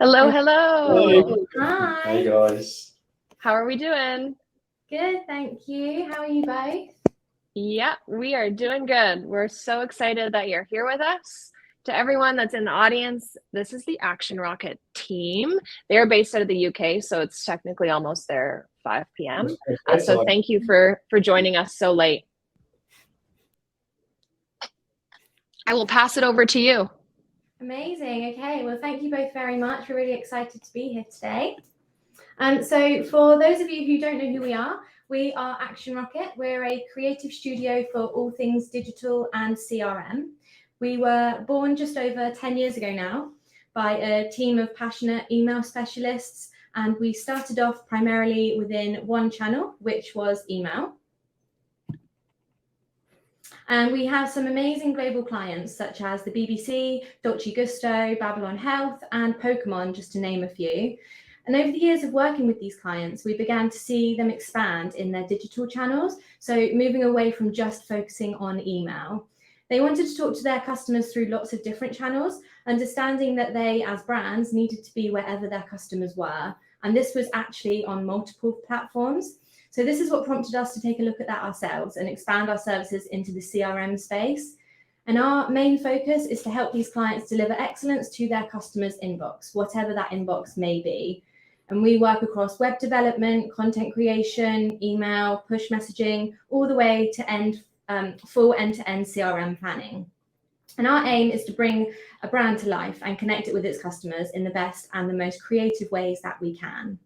Hello, Hey. hello. Hi. Hey guys. How are we doing? Good, thank you. How are you both? Yeah, we are doing good. We're so excited that you're here with us. To everyone that's in the audience, this is the ActionRocket team. They're based out of the UK, so it's technically almost their 5 p.m. So thank you for joining us so late. I will pass it over to you. Amazing. Okay, well, thank you both very much. We're really excited to be here today. So for those of you who don't know who we are ActionRocket. We're a creative studio for all things digital and CRM. We were born just over 10 years ago now by a team of passionate email specialists, and we started off primarily within one channel, which was email. And we have some amazing global clients such as the BBC, Dolce Gusto, Babylon Health, and Pokemon, just to name a few. And over the years of working with these clients, we began to see them expand in their digital channels, so moving away from just focusing on email. They wanted to talk to their customers through lots of different channels, understanding that they, as brands, needed to be wherever their customers were. And this was actually on multiple platforms. So this is what prompted us to take a look at that ourselves and expand our services into the CRM space. And our main focus is to help these clients deliver excellence to their customers' inbox, whatever that inbox may be. And we work across web development, content creation, email, push messaging, all the way to full end-to-end CRM planning. And our aim is to bring a brand to life and connect it with its customers in the best and the most creative ways that we can.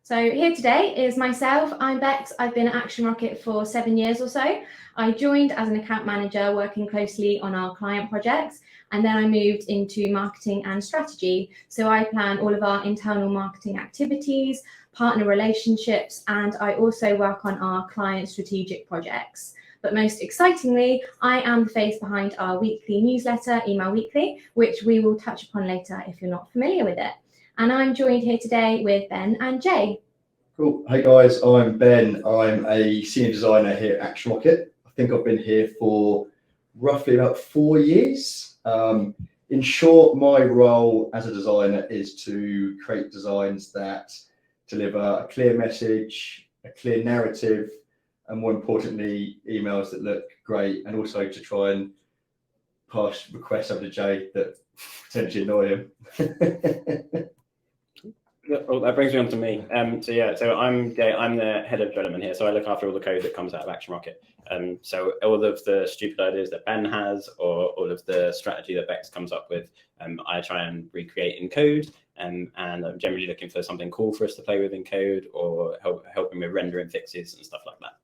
So here today is myself. I'm Bex. I've been at ActionRocket for 7 years or so. I joined as an account manager working closely on our client projects, and then I moved into marketing and strategy. So I plan all of our internal marketing activities, partner relationships, and I also work on our client strategic projects. But most excitingly, I am the face behind our weekly newsletter, Email Weekly, which we will touch upon later if you're not familiar with it. And I'm joined here today with Ben and Jay. Cool. Hey guys, I'm Ben. I'm a senior designer here at ActionRocket. I think I've been here for roughly about 4 years. In short, my role as a designer is to create designs that deliver a clear message, a clear narrative, and more importantly, emails that look great, and also to try and pass requests over to Jay that potentially annoy him. Well, that brings me on to me. So I'm Jay. I'm the head of development here. So I look after all the code that comes out of ActionRocket. So all of the stupid ideas that Ben has, or all of the strategy that Bex comes up with, I try and recreate in code. And I'm generally looking for something cool for us to play with in code, or helping with rendering fixes and stuff like that.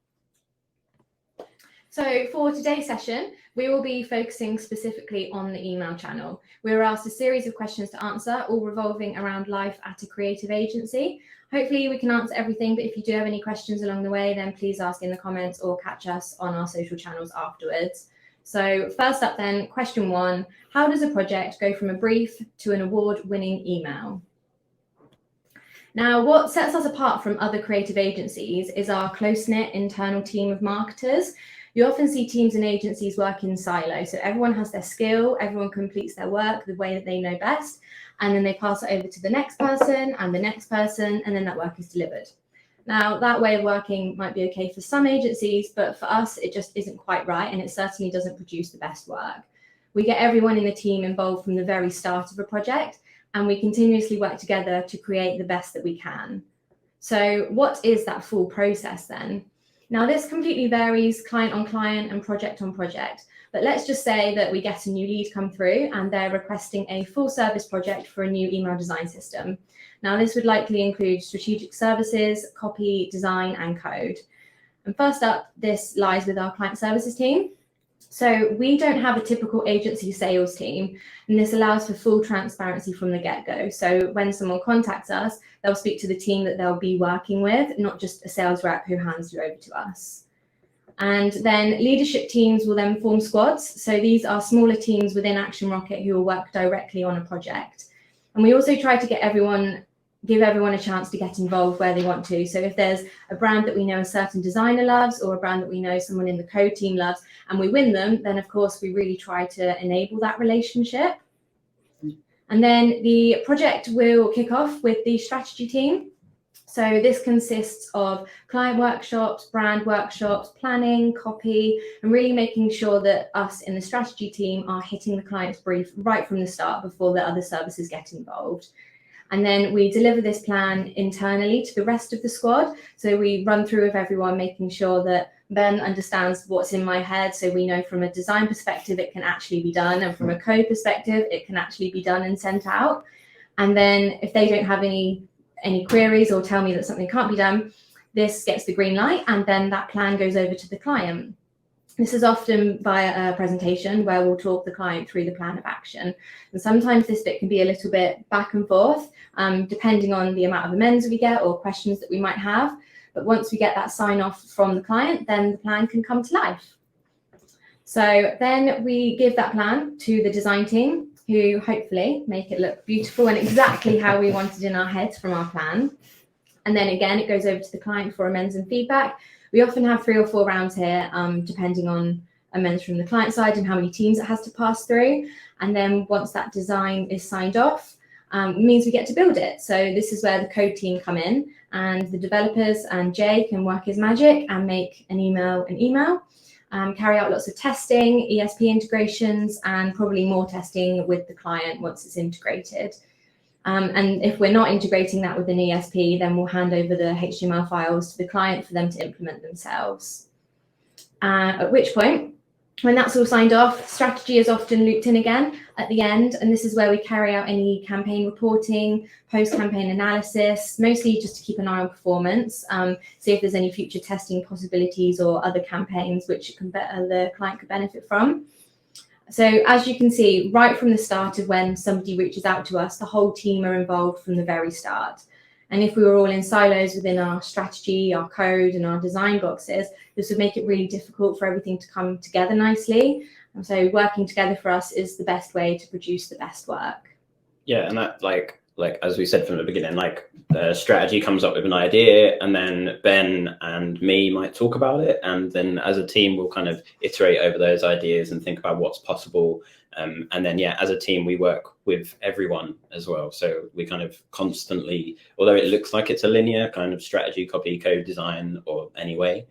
So for today's session, we will be focusing specifically on the email channel. We were asked a series of questions to answer, all revolving around life at a creative agency. Hopefully we can answer everything, but if you do have any questions along the way, then please ask in the comments or catch us on our social channels afterwards. So first up then, question 1, how does a project go from a brief to an award-winning email? Now, what sets us apart from other creative agencies is our close-knit internal team of marketers. You often see teams and agencies work in silos. So everyone has their skill, everyone completes their work the way that they know best, and then they pass it over to the next person and the next person, and then that work is delivered. Now, that way of working might be okay for some agencies, but for us, it just isn't quite right, and it certainly doesn't produce the best work. We get everyone in the team involved from the very start of a project, and we continuously work together to create the best that we can. So what is that full process then? Now, this completely varies client on client and project on project, but let's just say that we get a new lead come through and they're requesting a full service project for a new email design system. Now, this would likely include strategic services, copy, design, and code. And first up, this lies with our client services team. So we don't have a typical agency sales team, and this allows for full transparency from the get-go. So when someone contacts us, they'll speak to the team that they'll be working with, not just a sales rep who hands you over to us. And then leadership teams will then form squads. So these are smaller teams within ActionRocket who will work directly on a project. And we also try to give everyone a chance to get involved where they want to. So if there's a brand that we know a certain designer loves, or a brand that we know someone in the code team loves, and we win them, then of course we really try to enable that relationship. And then the project will kick off with the strategy team. So this consists of client workshops, brand workshops, planning, copy, and really making sure that us in the strategy team are hitting the client's brief right from the start before the other services get involved. And then we deliver this plan internally to the rest of the squad. So we run through with everyone, making sure that Ben understands what's in my head. So we know from a design perspective, it can actually be done. And from a code perspective, it can actually be done and sent out. And then if they don't have any queries or tell me that something can't be done, this gets the green light. And then that plan goes over to the client. This is often via a presentation where we'll talk the client through the plan of action. And sometimes this bit can be a little bit back and forth, depending on the amount of amends we get or questions that we might have. But once we get that sign off from the client, then the plan can come to life. So then we give that plan to the design team, who hopefully make it look beautiful and exactly how we wanted in our heads from our plan. And then again, it goes over to the client for amends and feedback. We often have 3 or 4 rounds here, depending on amends from the client side and how many teams it has to pass through. And then once that design is signed off, it means we get to build it. So this is where the code team come in, and the developers and Jay can work his magic and make an email, carry out lots of testing, ESP integrations, and probably more testing with the client once it's integrated. And if we're not integrating that with an ESP, then we'll hand over the HTML files to the client for them to implement themselves. At which point, when that's all signed off, strategy is often looped in again at the end. And this is where we carry out any campaign reporting, post-campaign analysis, mostly just to keep an eye on performance, see if there's any future testing possibilities or other campaigns which the client could benefit from. So as you can see, right from the start of when somebody reaches out to us, the whole team are involved from the very start. And if we were all in silos within our strategy, our code, and our design boxes, this would make it really difficult for everything to come together nicely. And so working together for us is the best way to produce the best work. Yeah, and that like as we said from the beginning, like the strategy comes up with an idea, and then Ben and me might talk about it, and then as a team we'll kind of iterate over those ideas and think about what's possible. And then as a team we work with everyone as well. So we kind of constantly, although it looks like it's a linear kind of strategy, copy, code, design, or anyway.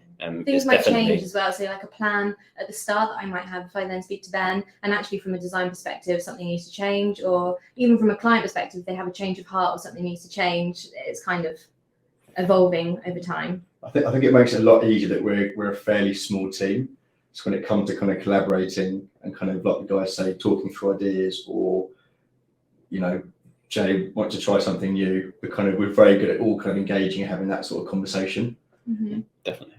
Things might change as well. So like a plan at the start that I might have, if I then speak to Ben, and actually from a design perspective, something needs to change, or even from a client perspective, if they have a change of heart or something needs to change, it's kind of evolving over time. I think it makes it a lot easier that we're a fairly small team. So when it comes to kind of collaborating and kind of like the guys say, talking through ideas, or Jay wants to try something new, we're very good at all kind of engaging and having that sort of conversation. Mm-hmm. Definitely.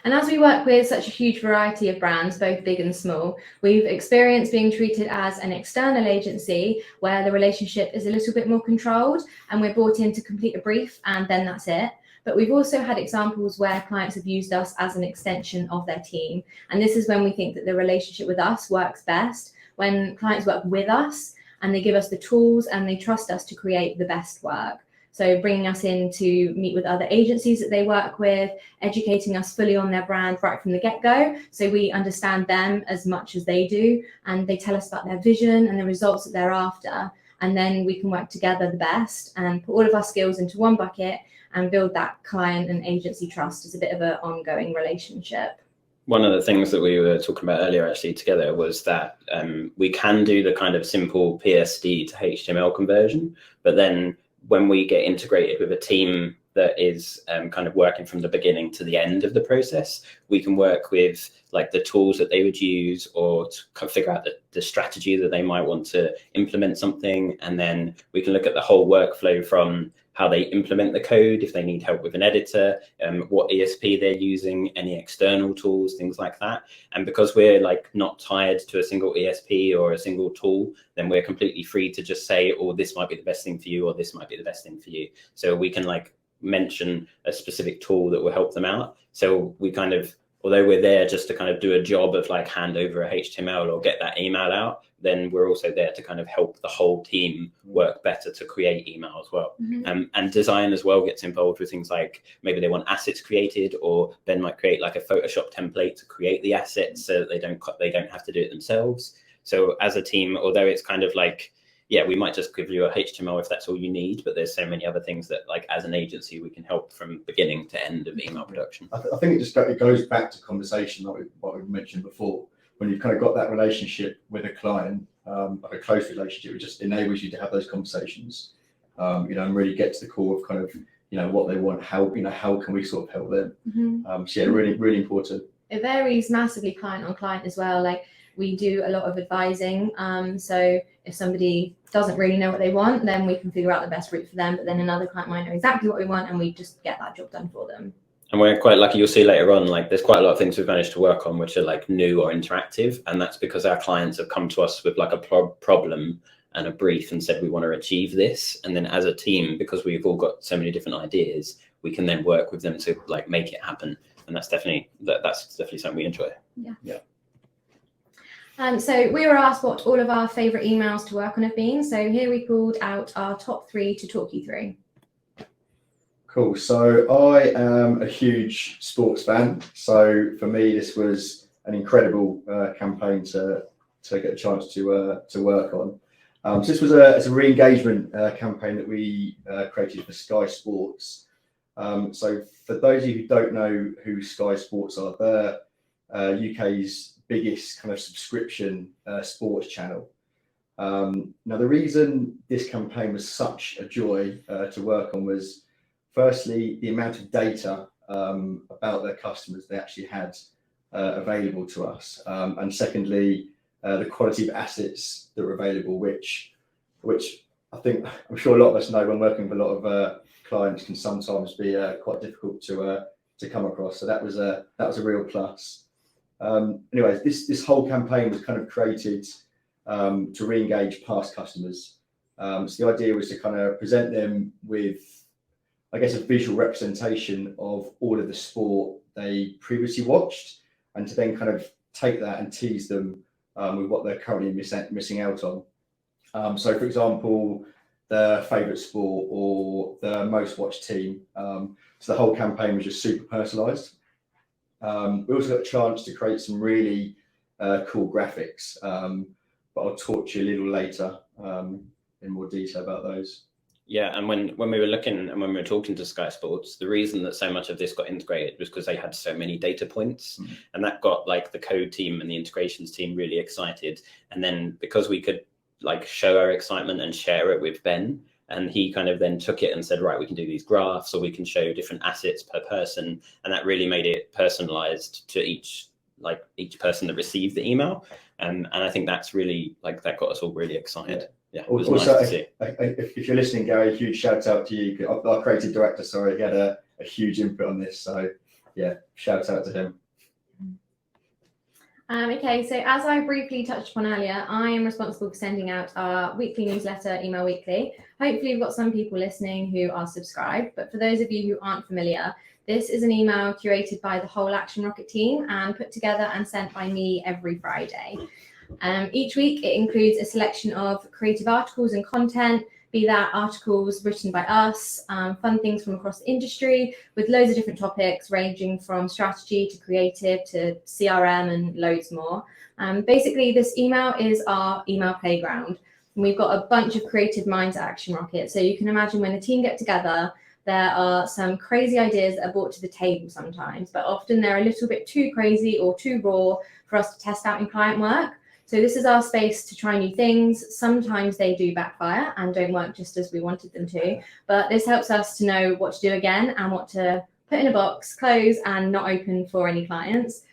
And as we work with such a huge variety of brands, both big and small, we've experienced being treated as an external agency where the relationship is a little bit more controlled and we're brought in to complete a brief and then that's it. But we've also had examples where clients have used us as an extension of their team. And this is when we think that the relationship with us works best, when clients work with us and they give us the tools and they trust us to create the best work. So bringing us in to meet with other agencies that they work with, educating us fully on their brand right from the get-go. So we understand them as much as they do, and they tell us about their vision and the results that they're after. And then we can work together the best and put all of our skills into one bucket and build that client and agency trust as a bit of an ongoing relationship. One of the things that we were talking about earlier actually together was that we can do the kind of simple PSD to HTML conversion, but then when we get integrated with a team that is kind of working from the beginning to the end of the process, we can work with like the tools that they would use, or to figure out the strategy that they might want to implement something. And then we can look at the whole workflow from how they implement the code, if they need help with an editor, what ESP they're using, any external tools, things like that. And because we're like not tied to a single ESP or a single tool, then we're completely free to just say, oh, this might be the best thing for you, or this might be the best thing for you. So we can like mention a specific tool that will help them out. So we kind of, although we're there just to kind of do a job of like hand over a HTML or get that email out, then we're also there to kind of help the whole team work better to create email as well. Mm-hmm. And design as well gets involved with things like maybe they want assets created, or Ben might create like a Photoshop template to create the assets so that they don't have to do it themselves. So as a team, although it's kind of like, yeah, we might just give you a HTML if that's all you need, but there's so many other things that, like, as an agency, we can help from beginning to end of email production. I think it goes back to conversation, like what we mentioned before. When you've kind of got that relationship with a client, like a close relationship, it just enables you to have those conversations, and really get to the core of kind of, what they want, how can we sort of help them. So yeah, really, really important. It varies massively client on client as well. Like, we do a lot of advising. So if somebody doesn't really know what they want, then we can figure out the best route for them. But then another client might know exactly what we want, and we just get that job done for them. And we're quite lucky. You'll see later on, like, there's quite a lot of things we've managed to work on which are like new or interactive, and that's because our clients have come to us with like a problem and a brief and said we want to achieve this, and then as a team, because we've all got so many different ideas, we can then work with them to like make it happen. And that's definitely something we enjoy. Yeah. So we were asked what all of our favourite emails to work on have been. So here we pulled out our top 3 to talk you through. Cool. So I am a huge sports fan. So for me, this was an incredible campaign to get a chance to work on. So this was a re-engagement campaign that we created for Sky Sports. So for those of you who don't know who Sky Sports are, they're UK's biggest kind of subscription sports channel. Now, the reason this campaign was such a joy to work on was, firstly, the amount of data about their customers they actually had available to us, and secondly, the quality of assets that were available, which I'm sure a lot of us know when working with a lot of clients can sometimes be quite difficult to come across. So that was a real plus. Anyways, this whole campaign was kind of created to re-engage past customers. So the idea was to kind of present them with, I guess, a visual representation of all of the sport they previously watched, and to then kind of take that and tease them with what they're currently missing out on. So, for example, their favourite sport or the most watched team. So the whole campaign was just super personalised. We also got a chance to create some really cool graphics, but I'll talk to you a little later in more detail about those. Yeah, and when we were looking and when we were talking to Sky Sports, the reason that so much of this got integrated was because they had so many data points, and that got like the code team and the integrations team really excited. And then because we could like show our excitement and share it with Ben, and he kind of then took it and said, right, we can do these graphs, or we can show different assets per person, and that really made it personalized to each person that received the email. And I think that's really like that got us all really excited. Yeah, it was also, nice to see. If you're listening, Gary, a huge shout out to you. Our creative director, he had a huge input on this. So yeah, shout out to him. Okay, so as I briefly touched upon earlier, I am responsible for sending out our weekly newsletter, Email Weekly. Hopefully we've got some people listening who are subscribed, but for those of you who aren't familiar, this is an email curated by the whole ActionRocket team and put together and sent by me every Friday. Each week it includes a selection of creative articles and content, be that articles written by us, fun things from across the industry, with loads of different topics ranging from strategy to creative to CRM and loads more. Basically, this email is our email playground. And we've got a bunch of creative minds at ActionRocket. So you can imagine when the team get together, there are some crazy ideas that are brought to the table sometimes, but often they're a little bit too crazy or too raw for us to test out in client work. So this is our space to try new things. Sometimes they do backfire and don't work just as we wanted them to, but this helps us to know what to do again and what to put in a box, close, and not open for any clients.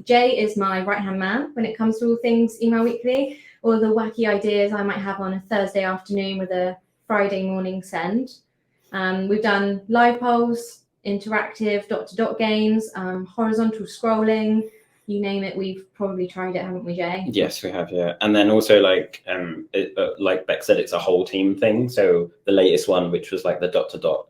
Jay is my right-hand man when it comes to all things Email Weekly, or the wacky ideas I might have on a Thursday afternoon with a Friday morning send. We've done live polls, interactive dot-to-dot games, horizontal scrolling, you name it, we've probably tried it, haven't we, Jay? Yes, we have, yeah. And then also, like Beck said, it's a whole team thing. So the latest one, which was like the dot-to-dot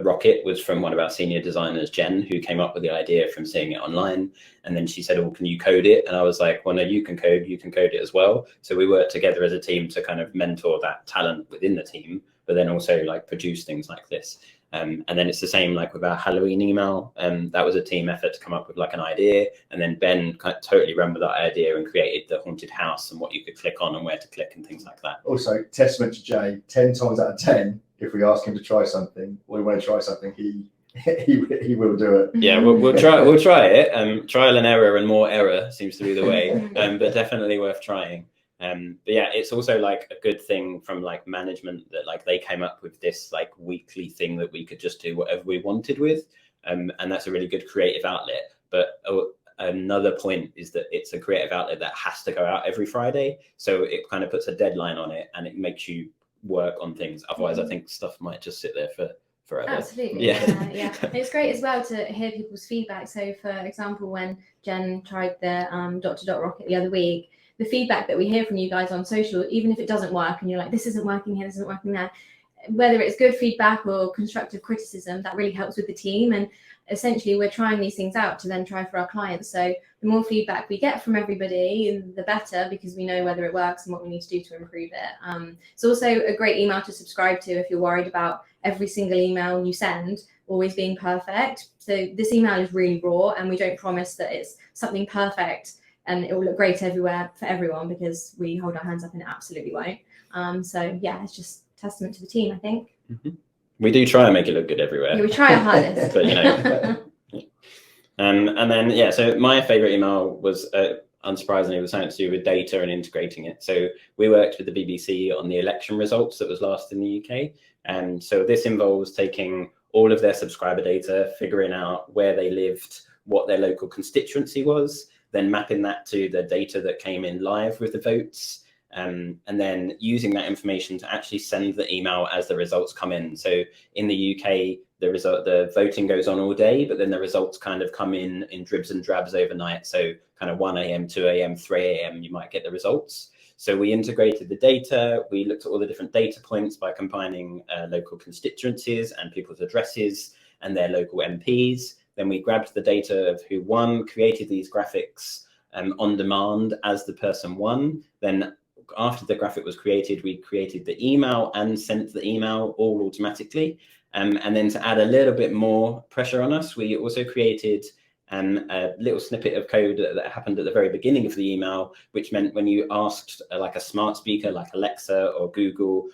rocket, was from one of our senior designers, Jen, who came up with the idea from seeing it online. And then she said, oh, can you code it? And I was like, well, no, you can code it as well. So we worked together as a team to kind of mentor that talent within the team, but then also like produce things like this. And then it's the same like with our Halloween email. That was a team effort to come up with like an idea, and then Ben kind of totally ran with that idea and created the haunted house and what you could click on and where to click and things like that. Also, testament to Jay, 10 times out of 10, if we ask him to try something or we want to try something, he will do it. Yeah, we'll try it. Trial and error, and more error seems to be the way. But definitely worth trying. But yeah, it's also like a good thing from like management that like they came up with this like weekly thing that we could just do whatever we wanted with, and that's a really good creative outlet. But another point is that it's a creative outlet that has to go out every Friday, so it kind of puts a deadline on it and it makes you work on things. Otherwise, I think stuff might just sit there for forever. Absolutely. Yeah. It's great as well to hear people's feedback. So, for example, when Jen tried the Rocket the other week, the feedback that we hear from you guys on social, even if it doesn't work and you're like, this isn't working here, this isn't working there, whether it's good feedback or constructive criticism, that really helps with the team. And essentially we're trying these things out to then try for our clients. So the more feedback we get from everybody, the better, because we know whether it works and what we need to do to improve it. It's also a great email to subscribe to if you're worried about every single email you send always being perfect. So this email is really raw, and we don't promise that it's something perfect and it will look great everywhere for everyone, because we hold our hands up and it absolutely won't. So yeah, it's just testament to the team, I think. We do try and make it look good everywhere. Yeah, we try our hardest. But you know. And then yeah, so my favorite email was unsurprisingly was something to do with data and integrating it. So we worked with the BBC on the election results that was last in the UK, and so this involves taking all of their subscriber data, figuring out where they lived, what their local constituency was, then mapping that to the data that came in live with the votes, and then using that information to actually send the email as the results come in. So in the UK, the voting goes on all day, but then the results kind of come in dribs and drabs overnight. So kind of 1 a.m., 2 a.m., 3 a.m., you might get the results. So we integrated the data. We looked at all the different data points by combining local constituencies and people's addresses and their local MPs. Then we grabbed the data of who won, created these graphics on demand as the person won. Then after the graphic was created, we created the email and sent the email all automatically. And then to add a little bit more pressure on us, we also created a little snippet of code that happened at the very beginning of the email, which meant when you asked like a smart speaker like Alexa or Google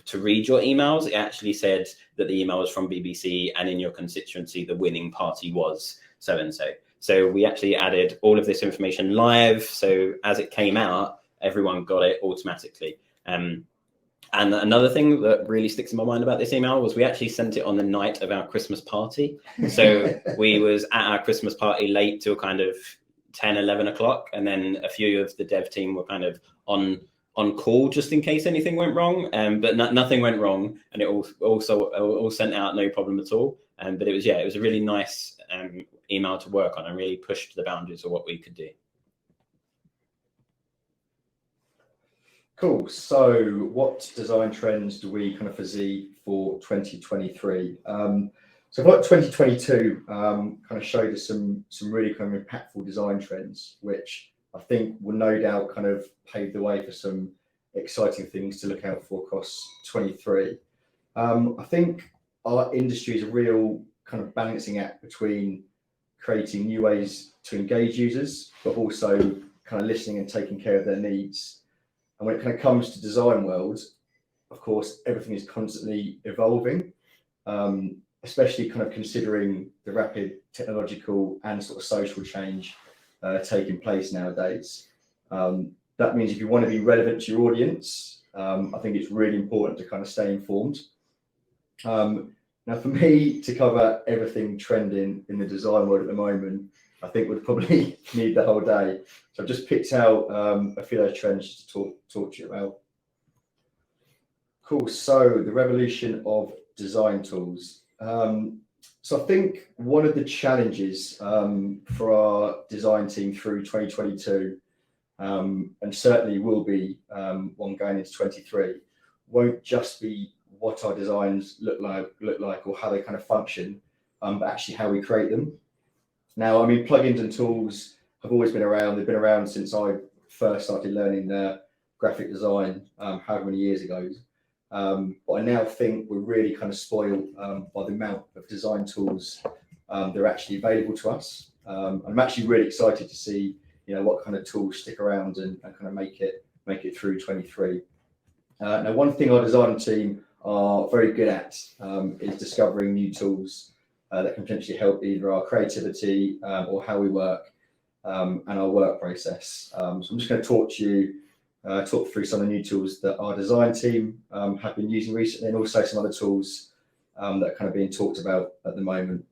to read your emails, it actually said that the email was from BBC, and in your constituency, the winning party was so-and-so. So we actually added all of this information live. So as it came out, everyone got it automatically. And another thing that really sticks in my mind about this email was we actually sent it on the night of our Christmas party. So we was at our Christmas party late till kind of 10, 11 o'clock. And then a few of the dev team were kind of on call just in case anything went wrong. But nothing went wrong. And it all sent out, no problem at all. But it was a really nice email to work on and really pushed the boundaries of what we could do. Cool. So what design trends do we kind of foresee for 2023? So for 2022 kind of showed us some really kind of impactful design trends, which I think will no doubt kind of pave the way for some exciting things to look out for across 23. I think our industry is a real kind of balancing act between creating new ways to engage users, but also kind of listening and taking care of their needs. And when it kind of comes to design world, of course, everything is constantly evolving, especially kind of considering the rapid technological and sort of social change taking place nowadays. That means if you want to be relevant to your audience, I think it's really important to kind of stay informed. Now, for me to cover everything trending in the design world at the moment, I think would probably need the whole day. So I've just picked out a few of those trends to talk to you about. Cool. So the revolution of design tools. So I think one of the challenges for our design team through 2022, and certainly will be one going into 23, won't just be what our designs look like or how they kind of function, but actually how we create them. Now, I mean, plugins and tools have always been around. They've been around since I first started learning graphic design, however many years ago. But I now think we're really kind of spoiled by the amount of design tools that are actually available to us. I'm actually really excited to see, what kind of tools stick around and kind of make it through 23. Now, one thing our design team are very good at is discovering new tools that can potentially help either our creativity or how we work and our work process. So I'm just going to talk through some of the new tools that our design team have been using recently, and also some other tools that are kind of being talked about at the moment.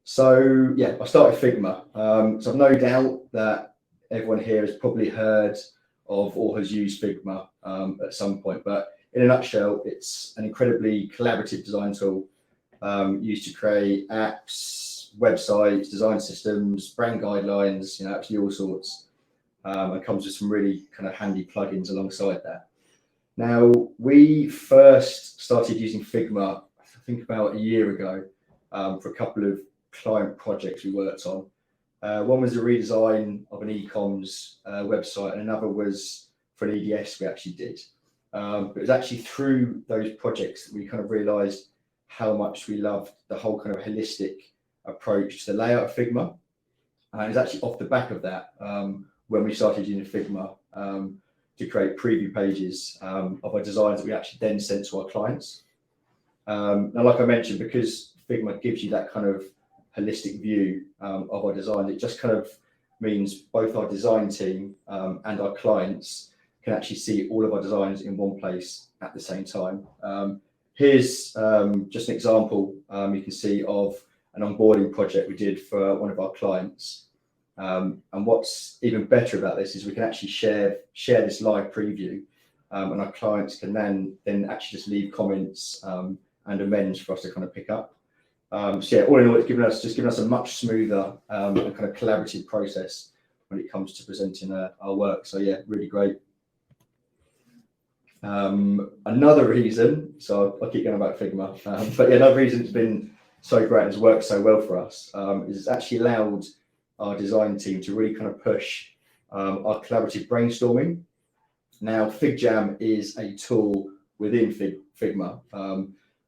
So yeah, I'll start with Figma. So I've no doubt that everyone here has probably heard of or has used Figma at some point, but in a nutshell, it's an incredibly collaborative design tool used to create apps, websites, design systems, brand guidelines, actually all sorts. And comes with some really kind of handy plugins alongside that. Now, we first started using Figma, I think about a year ago, for a couple of client projects we worked on. One was a redesign of an e-coms website, and another was for an EDS we actually did. But it was actually through those projects that we kind of realized how much we loved the whole kind of holistic approach to the layout of Figma. And it was actually off the back of that when we started using Figma to create preview pages of our designs that we actually then sent to our clients. Now, like I mentioned, because Figma gives you that kind of holistic view of our design, it just kind of means both our design team and our clients can actually see all of our designs in one place at the same time. Here's just an example you can see of an onboarding project we did for one of our clients. And what's even better about this is we can actually share this live preview, and our clients can then actually just leave comments and amends for us to kind of pick up. So yeah, all in all, it's given us a much smoother and kind of collaborative process when it comes to presenting our work. So yeah, really great. Another reason, so I'll keep going about Figma, but yeah, another reason it's been so great and has worked so well for us is it's actually allowed our design team to really kind of push our collaborative brainstorming. Now, FigJam is a tool within Figma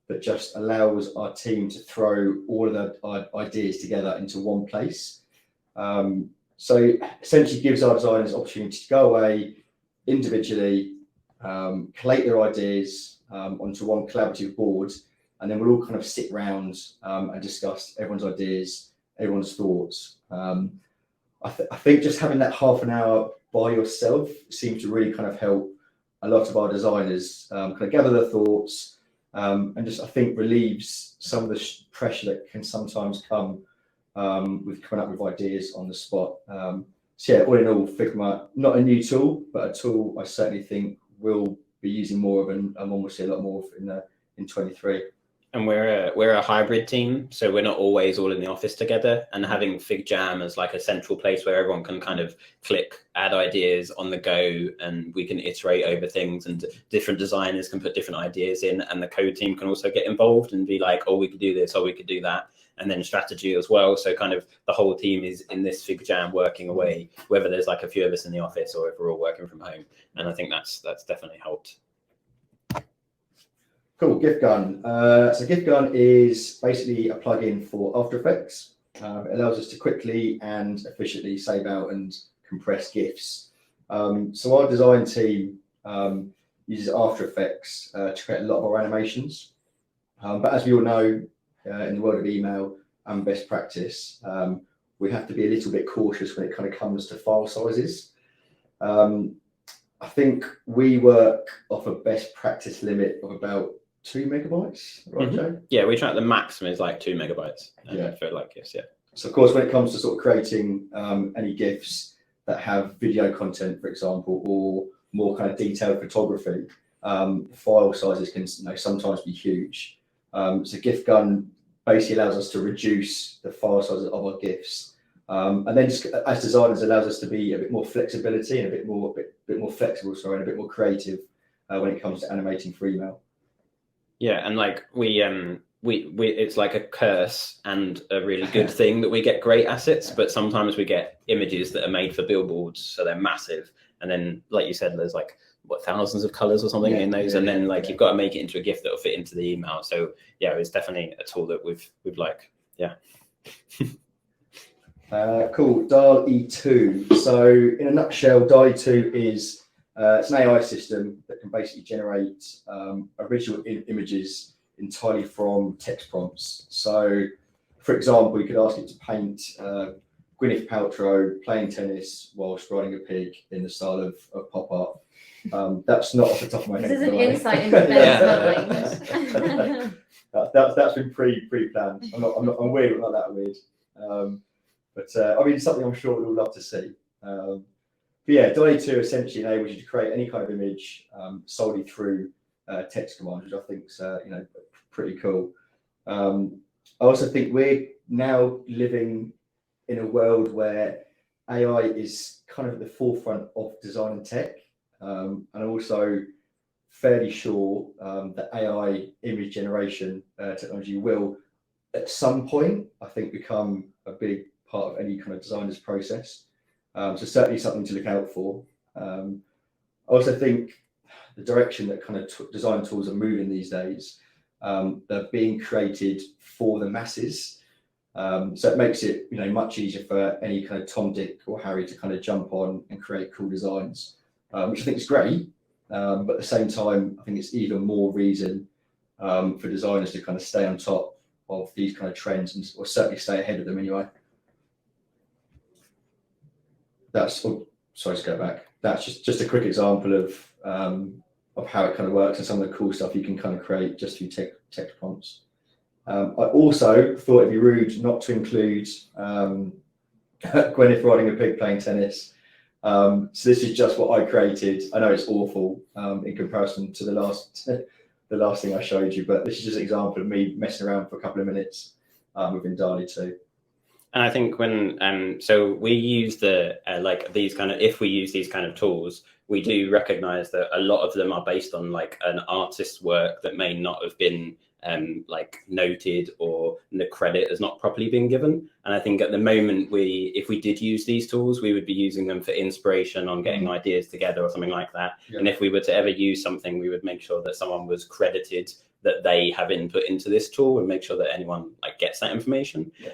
that just allows our team to throw all of our ideas together into one place. So essentially gives our designers opportunity to go away individually, collate their ideas onto one collaborative board, and then we'll all kind of sit around and discuss everyone's ideas, everyone's thoughts. I think just having that half an hour by yourself seems to really kind of help a lot of our designers kind of gather their thoughts and just, I think, relieves some of the pressure that can sometimes come with coming up with ideas on the spot. So yeah, all in all, Figma, not a new tool, but a tool I certainly think we'll be using more of, and one we'll see a lot more of in 23. And we're a hybrid team, so we're not always all in the office together. And having FigJam as like a central place where everyone can kind of click, add ideas on the go, and we can iterate over things, and different designers can put different ideas in, and the code team can also get involved and be like, oh, we could do this, or we could do that, and then strategy as well. So kind of the whole team is in this FigJam working away, whether there's like a few of us in the office or if we're all working from home. And I think that's definitely helped. Cool, GIF Gun. So GIF Gun is basically a plugin for After Effects. It allows us to quickly and efficiently save out and compress GIFs. So our design team uses After Effects to create a lot of our animations. But as we all know, in the world of email and best practice, we have to be a little bit cautious when it kind of comes to file sizes. I think we work off a best practice limit of about 2 megabytes, right, Joe? Yeah, we track the maximum is like 2 megabytes. Yeah. I feel like, yes, yeah. So of course, when it comes to sort of creating any GIFs that have video content, for example, or more kind of detailed photography, file sizes can sometimes be huge. So GIF Gun basically allows us to reduce the file sizes of our GIFs. And then just, as designers, allows us to be a bit more flexibility and a bit more flexible, and a bit more creative when it comes to animating for email. Yeah, and like we it's like a curse and a really good thing that we get great assets, but sometimes we get images that are made for billboards, so they're massive. And then, like you said, there's like thousands of colors or something in those, and then like you've got to make it into a GIF that will fit into the email. So yeah, it's definitely a tool that we've liked. Yeah. Cool. DALL-E 2. So in a nutshell, DALL-E 2 is it's an AI system that can basically generate original images entirely from text prompts. So, for example, you could ask it to paint Gwyneth Paltrow playing tennis whilst riding a pig in the style of pop art. That's not off the top of my head. This is an insight into Ben's mind. That's been pre-planned. I'm weird, but not that weird. But I mean, it's something I'm sure we'll love to see. But yeah, DALL-E 2 essentially enables you to create any kind of image solely through text commands, which I think is pretty cool. I also think we're now living in a world where AI is kind of at the forefront of design and tech, and also fairly sure that AI image generation technology will, at some point, I think, become a big part of any kind of designer's process. So certainly something to look out for. I also think the direction that kind of design tools are moving these days, they're being created for the masses. So it makes it much easier for any kind of Tom, Dick or Harry to kind of jump on and create cool designs, which I think is great. But at the same time, I think it's even more reason for designers to kind of stay on top of these kind of trends, or certainly stay ahead of them anyway. Sorry to go back. That's just a quick example of how it kind of works and some of the cool stuff you can kind of create just through text prompts. I also thought it'd be rude not to include Gwyneth riding a pig playing tennis. So this is just what I created. I know it's awful in comparison to the last thing I showed you, but this is just an example of me messing around for a couple of minutes within DALL-E 2. And I think when so we use the if we use these kind of tools, we do recognize that a lot of them are based on like an artist's work that may not have been noted, or the credit has not properly been given. And I think at the moment, if we did use these tools, we would be using them for inspiration on getting ideas together or something like that. Yeah. And if we were to ever use something, we would make sure that someone was credited that they have input into this tool, and make sure that anyone gets that information. Yeah.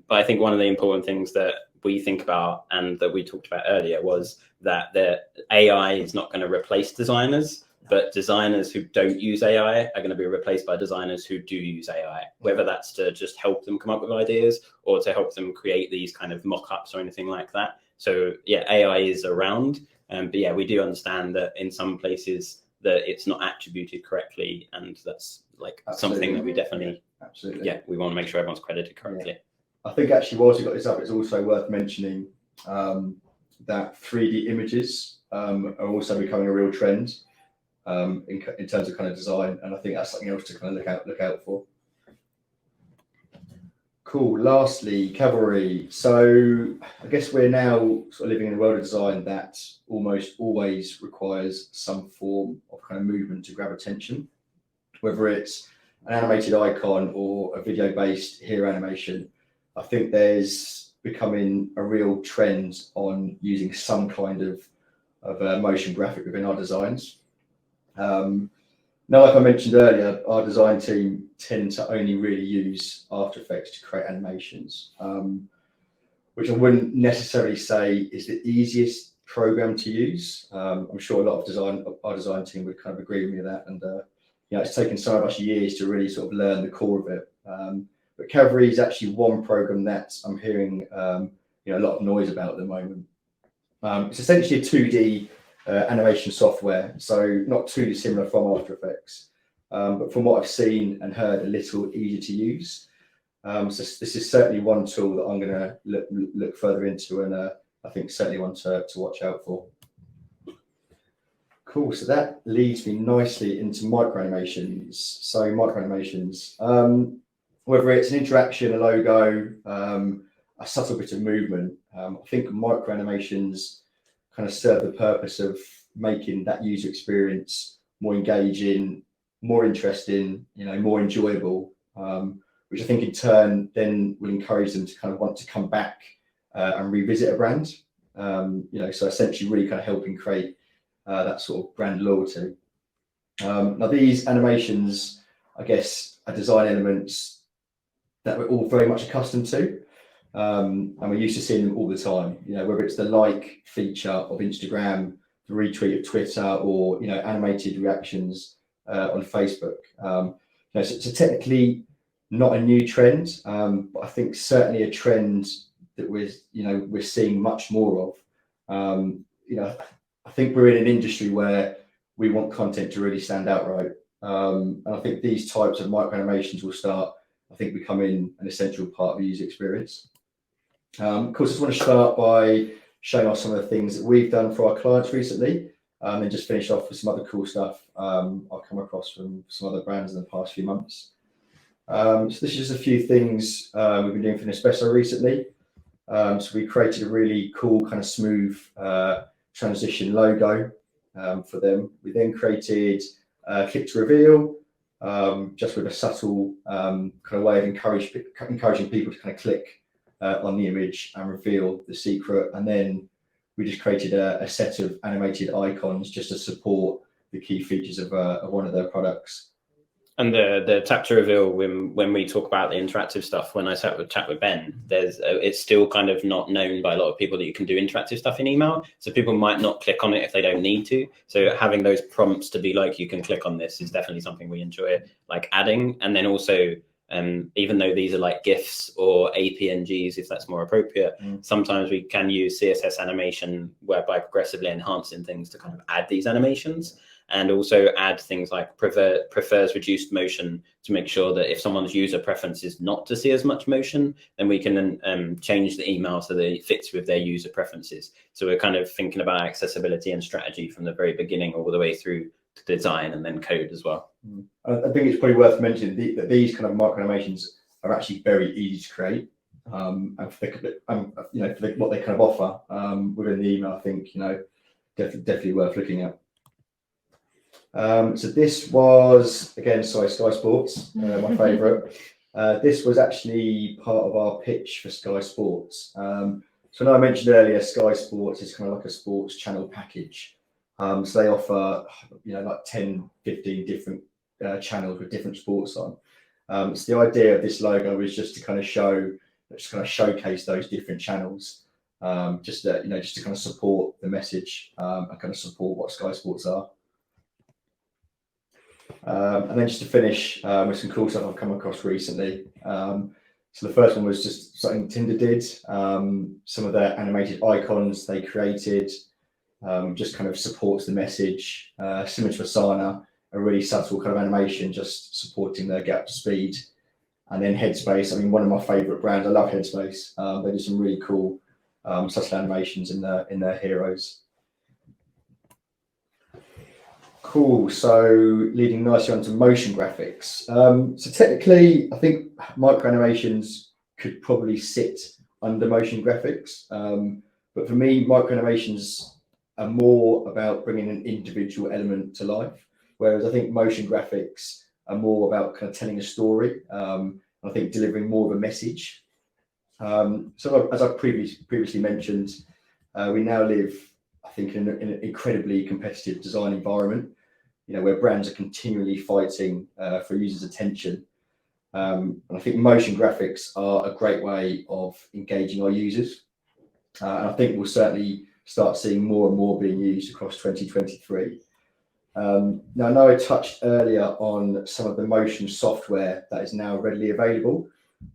But I think one of the important things that we think about and that we talked about earlier was that the AI is not going to replace designers, but designers who don't use AI are going to be replaced by designers who do use AI, whether that's to just help them come up with ideas or to help them create these kind of mock-ups or anything like that. So yeah, AI is around, but yeah, we do understand that in some places that it's not attributed correctly, and that's something that we definitely, we want to make sure everyone's credited correctly. Yeah. I think actually, whilst you've got this up, it's also worth mentioning that 3D images are also becoming a real trend in terms of kind of design, and I think that's something else to kind of look out for. Cool. Lastly, cavalry. So I guess we're now sort of living in a world of design that almost always requires some form of kind of movement to grab attention, whether it's an animated icon or a video-based hero animation. I think there's becoming a real trend on using some kind of motion graphic within our designs. Now, like I mentioned earlier, our design team tend to only really use After Effects to create animations, which I wouldn't necessarily say is the easiest program to use. I'm sure a lot of our design team would kind of agree with me with that, and it's taken some of us years to really sort of learn the core of it. But Cavalry is actually one program that I'm hearing a lot of noise about at the moment. It's essentially a 2D animation software, so not too dissimilar from After Effects, but from what I've seen and heard, a little easier to use. So this is certainly one tool that I'm going to look further into, and I think certainly one to watch out for. Cool. So that leads me nicely into micro animations. So micro animations, whether it's an interaction, a logo, a subtle bit of movement, I think micro animations kind of serve the purpose of making that user experience more engaging, more interesting, more enjoyable, which I think in turn then will encourage them to kind of want to come back and revisit a brand. So essentially really kind of helping create that sort of brand loyalty. Now these animations, I guess, are design elements that we're all very much accustomed to, and we're used to seeing them all the time. You know, whether it's the like feature of Instagram, the retweet of Twitter, or animated reactions on Facebook. So technically not a new trend, but I think certainly a trend that we're seeing much more of. I think we're in an industry where we want content to really stand out, right? And I think these types of micro animations will start, I think, becoming an essential part of the user experience. Of course, I just want to start by showing off some of the things that we've done for our clients recently, and just finish off with some other cool stuff I've come across from some other brands in the past few months. So this is just a few things we've been doing for Nespresso recently. So we created a really cool kind of smooth transition logo for them. We then created click to reveal, just with a subtle kind of way of encouraging people to kind of click on the image and reveal the secret. And then we just created a set of animated icons just to support the key features of one of their products. And the tap to reveal, when we talk about the interactive stuff, when I chat with Ben, it's still kind of not known by a lot of people that you can do interactive stuff in email. So people might not click on it if they don't need to. So having those prompts to be like, you can click on this, is definitely something we enjoy like adding. And then also, even though these are like GIFs or APNGs, if that's more appropriate, sometimes we can use CSS animation, whereby progressively enhancing things to kind of add these animations. And also add things like prefers reduced motion to make sure that if someone's user preference is not to see as much motion, then we can change the email so that it fits with their user preferences. So we're kind of thinking about accessibility and strategy from the very beginning all the way through to design and then code as well. I think it's probably worth mentioning that these kind of micro animations are actually very easy to create, and for what they kind of offer within the email. I think definitely worth looking at. So this was, again, Sky Sports, my favourite. This was actually part of our pitch for Sky Sports. So I mentioned earlier, Sky Sports is kind of like a sports channel package. So they offer, like 10, 15 different channels with different sports on. So the idea of this logo is just to kind of showcase those different channels, just to kind of support the message and kind of support what Sky Sports are. And then just to finish with some cool stuff I've come across recently. So the first one was just something Tinder did. Some of their animated icons they created just kind of supports the message. Similar to Asana, a really subtle kind of animation just supporting their get up to speed. And then Headspace, one of my favorite brands. I love Headspace. They do some really cool subtle animations in their heroes. Cool. So leading nicely onto motion graphics. So technically, I think micro animations could probably sit under motion graphics. But for me, micro animations are more about bringing an individual element to life, whereas I think motion graphics are more about kind of telling a story. I think delivering more of a message. So as I previously mentioned, we now live, I think, in an incredibly competitive design environment, where brands are continually fighting for users' attention. And I think motion graphics are a great way of engaging our users. And I think we'll certainly start seeing more and more being used across 2023. Now, I know I touched earlier on some of the motion software that is now readily available.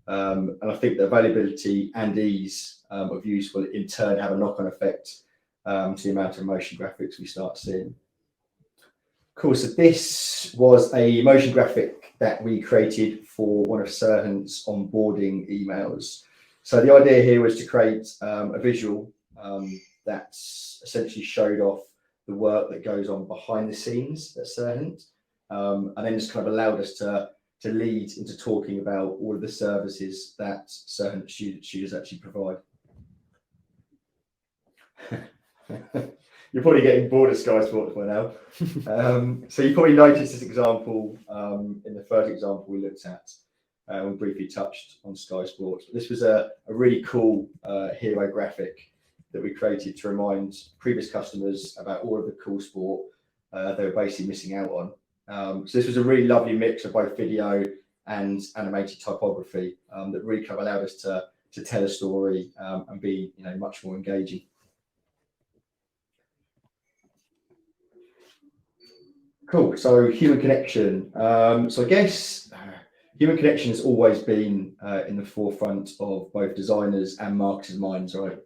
And I think the availability and ease of use will in turn have a knock-on effect to the amount of motion graphics we start seeing. Cool, so this was a motion graphic that we created for one of Serhant's onboarding emails. So the idea here was to create a visual that essentially showed off the work that goes on behind the scenes at Serhant, and then just kind of allowed us to lead into talking about all of the services that Serhant students actually provide. You're probably getting bored of Sky Sports by now. So you probably noticed this example in the first example we looked at. We briefly touched on Sky Sports. But this was a really cool hero graphic that we created to remind previous customers about all of the cool sport they were basically missing out on. So this was a really lovely mix of both video and animated typography that really kind of allowed us to tell a story and be, you know, much more engaging. Cool. So human connection. So I guess human connection has always been in the forefront of both designers and marketers' minds, right?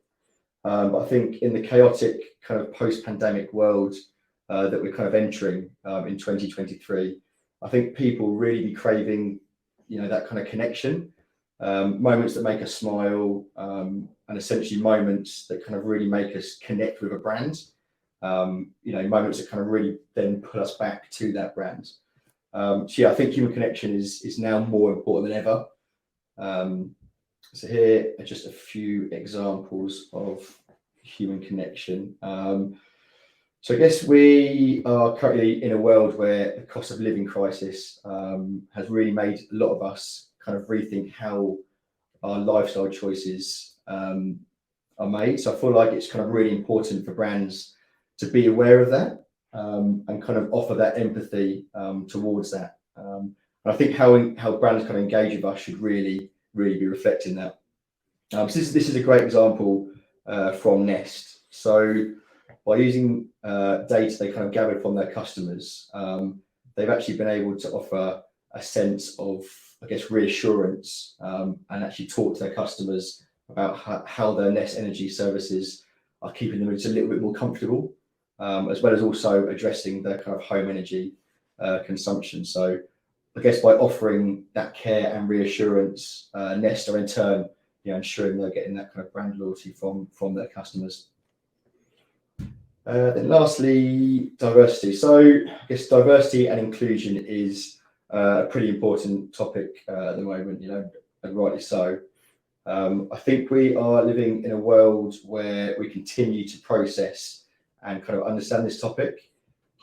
But I think in the chaotic kind of post-pandemic world that we're kind of entering in 2023, I think people really be craving, you know, that kind of connection, moments that make us smile, and essentially moments that kind of really make us connect with a brand. You know, moments that kind of really then put us back to that brand. So yeah, I think human connection is now more important than ever. So here are just a few examples of human connection. So I guess we are currently in a world where the cost of living crisis has really made a lot of us kind of rethink how our lifestyle choices are made. So I feel like it's kind of really important for brands to be aware of that and kind of offer that empathy towards that. And I think how brands kind of engage with us should really be reflecting that. So this is a great example from Nest. So by using data they kind of gathered from their customers, they've actually been able to offer a sense of, I guess, reassurance and actually talk to their customers about how their Nest energy services are keeping them just a little bit more comfortable, as well as also addressing their kind of home energy consumption. So I guess by offering that care and reassurance, Nest are in turn, you know, ensuring they're getting that kind of brand loyalty from their customers. Then lastly, diversity. So I guess diversity and inclusion is a pretty important topic at the moment, you know, and rightly so. I think we are living in a world where we continue to process and kind of understand this topic.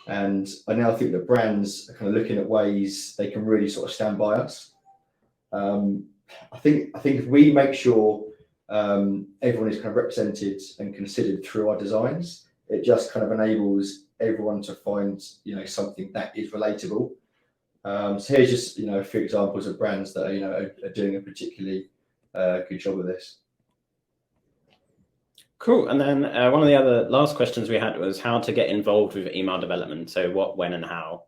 And I now think that brands are kind of looking at ways they can really sort of stand by us. I think if we make sure everyone is kind of represented and considered through our designs, it just kind of enables everyone to find, you know, something that is relatable. So here's just, you know, a few examples of brands that are, you know, are doing a particularly good job of this. Cool. And then one of the other last questions we had was how to get involved with email development. So what, when, and how.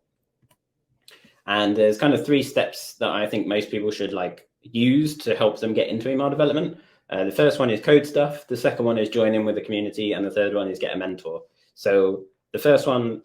And there's kind of 3 steps that I think most people should like use to help them get into email development. The first one is code stuff. The second one is join in with the community. And the third one is get a mentor. So the first one,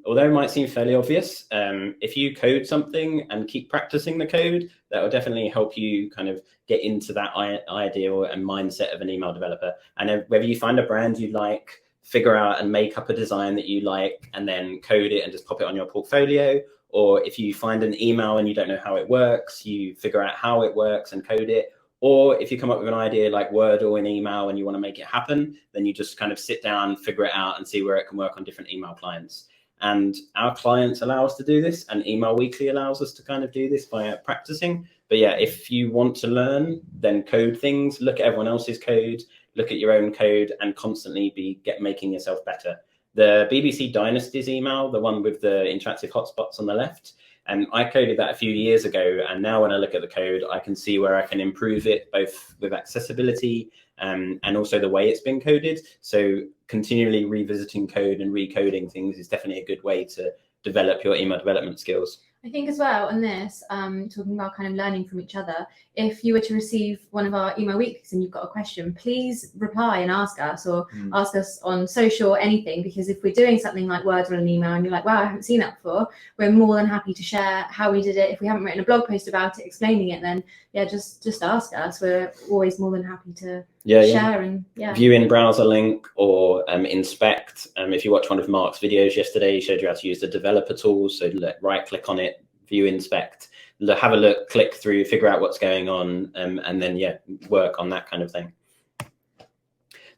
although it might seem fairly obvious, if you code something and keep practicing the code, that will definitely help you kind of get into that ideal and mindset of an email developer. And whether you find a brand you like, figure out and make up a design that you like, and then code it and just pop it on your portfolio. Or if you find an email and you don't know how it works, you figure out how it works and code it. Or if you come up with an idea like Word or an email and you want to make it happen, then you just kind of sit down, figure it out and see where it can work on different email clients. And our clients allow us to do this, and Email Weekly allows us to kind of do this by practicing. But yeah, if you want to learn, then code things, look at everyone else's code, look at your own code, and constantly making yourself better. The BBC Dynasties email, the one with the interactive hotspots on the left, and I coded that a few years ago, and now when I look at the code, I can see where I can improve it, both with accessibility and also the way it's been coded. So continually revisiting code and recoding things is definitely a good way to develop your email development skills. I think as well on this, talking about kind of learning from each other, if you were to receive one of our email weeklies and you've got a question, please reply and ask us, or ask us on social or anything, because if we're doing something like Word or an email and you're like, wow, I haven't seen that before, we're more than happy to share how we did it. If we haven't written a blog post about it explaining it, then yeah, just ask us. We're always more than happy to share and view in browser link or inspect. If you watch one of Mark's videos yesterday, he showed you how to use the developer tools. So right click on it, view inspect, have a look, click through, figure out what's going on, and then work on that kind of thing.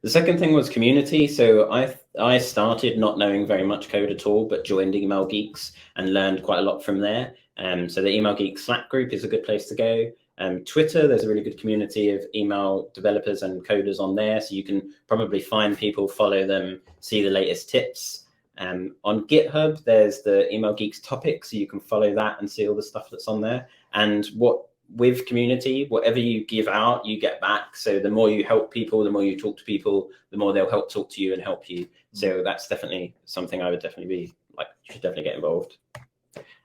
The second thing was community. So I started not knowing very much code at all, but joined Email Geeks and learned quite a lot from there. So the Email Geeks Slack group is a good place to go. Twitter, there's a really good community of email developers and coders on there, so you can probably find people, follow them, see the latest tips. On GitHub, there's the Email Geeks topic, so you can follow that and see all the stuff that's on there. And with community, whatever you give out, you get back. So the more you help people, the more you talk to people, the more they'll help talk to you and help you. So that's definitely something I would definitely be like, you should definitely get involved.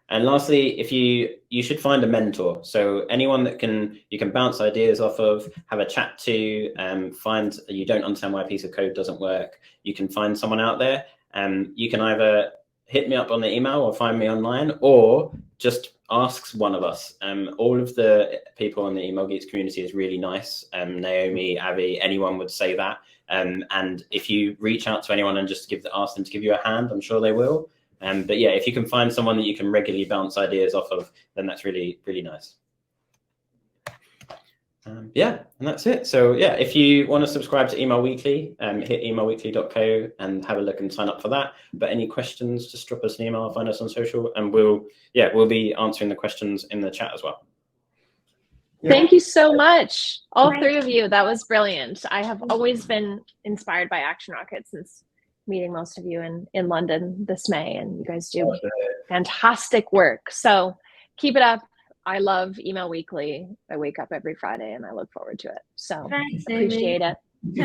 And lastly, if you should find a mentor. So anyone that you can bounce ideas off of, have a chat to, find you don't understand why a piece of code doesn't work, you can find someone out there. You can either hit me up on the email or find me online, or just ask one of us. All of the people in the Email Geeks community is really nice. Naomi, Avi, anyone would say that. And if you reach out to anyone and just ask them to give you a hand, I'm sure they will. But yeah, if you can find someone that you can regularly bounce ideas off of, then that's really, really nice. Yeah, and that's it. So yeah, if you want to subscribe to Email Weekly, hit emailweekly.co and have a look and sign up for that. But any questions, just drop us an email, find us on social, and we'll be answering the questions in the chat as well. Thank you so much, all three of you. That was brilliant. I have always been inspired by ActionRocket since meeting most of you in London this May, and you guys do fantastic work. So keep it up. I love Email Weekly. I wake up every Friday and I look forward to it. So Thanks, appreciate it.